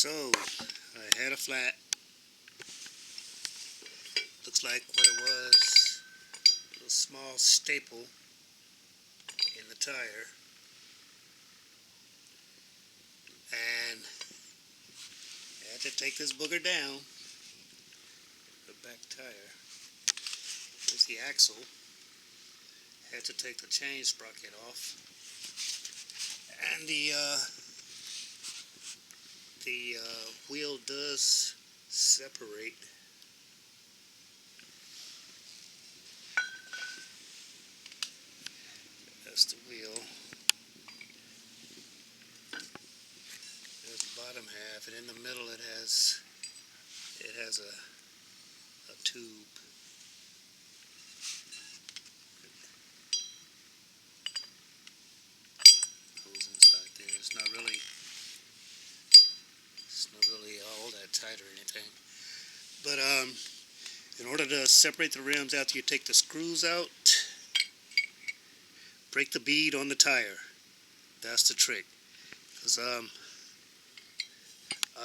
So, I had a flat. Looks like what it was, a little small staple in the tire. And I had to take this booger down. The back tire. Here's the axle. Had to take the chain sprocket off. And the wheel does separate. That's the wheel. There's the bottom half, and in the middle it has a tube. Goes inside there. It's not really all that tight or anything. But in order to separate the rims after you take the screws out, break the bead on the tire. That's the trick. Because I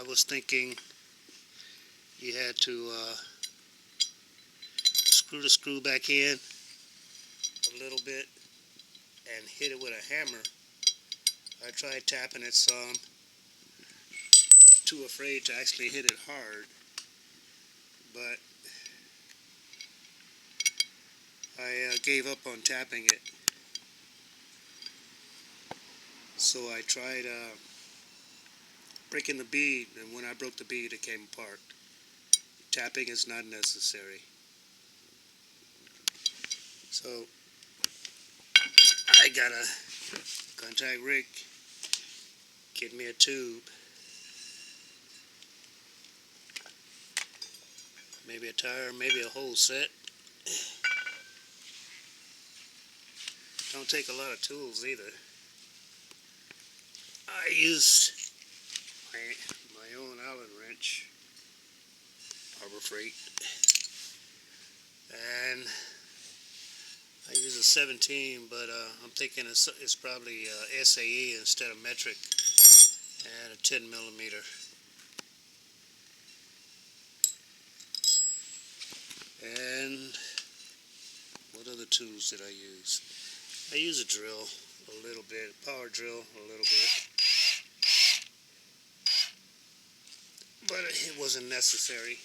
was thinking you had to screw the screw back in a little bit and hit it with a hammer. I tried tapping it some. Too afraid to actually hit it hard. But I gave up on tapping it. So I tried breaking the bead, and when I broke the bead, it came apart. Tapping is not necessary. So I got a contact rig, get me a tube, maybe a tire, maybe a whole set. Don't take a lot of tools either. I used my own Allen wrench, Harbor Freight, and I use a 17, but I'm thinking it's probably SAE instead of metric, and a 10 millimeter. And what other tools did I use? I use a drill a little bit, a power drill a little bit, but it wasn't necessary.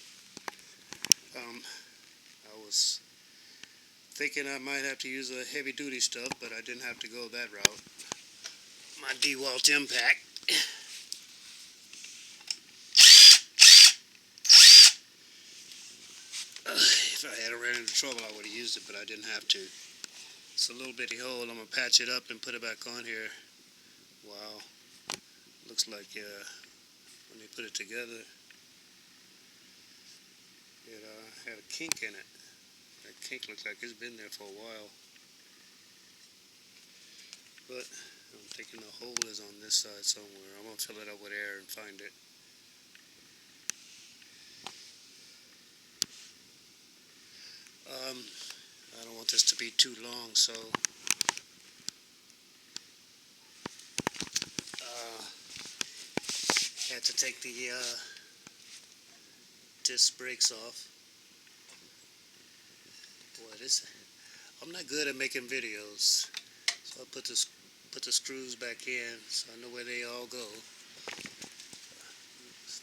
I was thinking I might have to use a heavy duty stuff, but I didn't have to go that route. My DeWalt Impact. If I hadn't ran into trouble, I would have used it, but I didn't have to. It's a little bitty hole. I'm going to patch it up and put it back on here. Wow. Looks like when they put it together, it had a kink in it. That kink looks like it's been there for a while. But I'm thinking the hole is on this side somewhere. I'm going to fill it up with air and find it. I don't want this to be too long, so had to take the disc brakes off. Boy, I'm not good at making videos, so I put the screws back in so I know where they all go.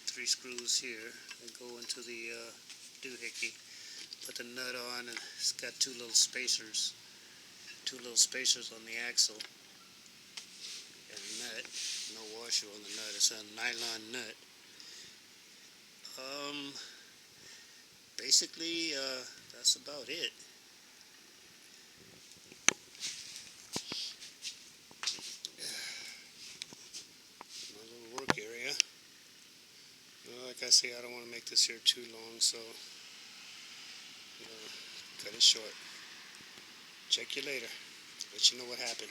3 screws here that go into the doohickey. Put the nut on, and it's got 2 little spacers on the axle, and nut. No washer on the nut. It's a nylon nut. Basically, that's about it. My little work area. Like I say, I don't want to make this here too long, so cut it short. Check you later. Let you know what happened.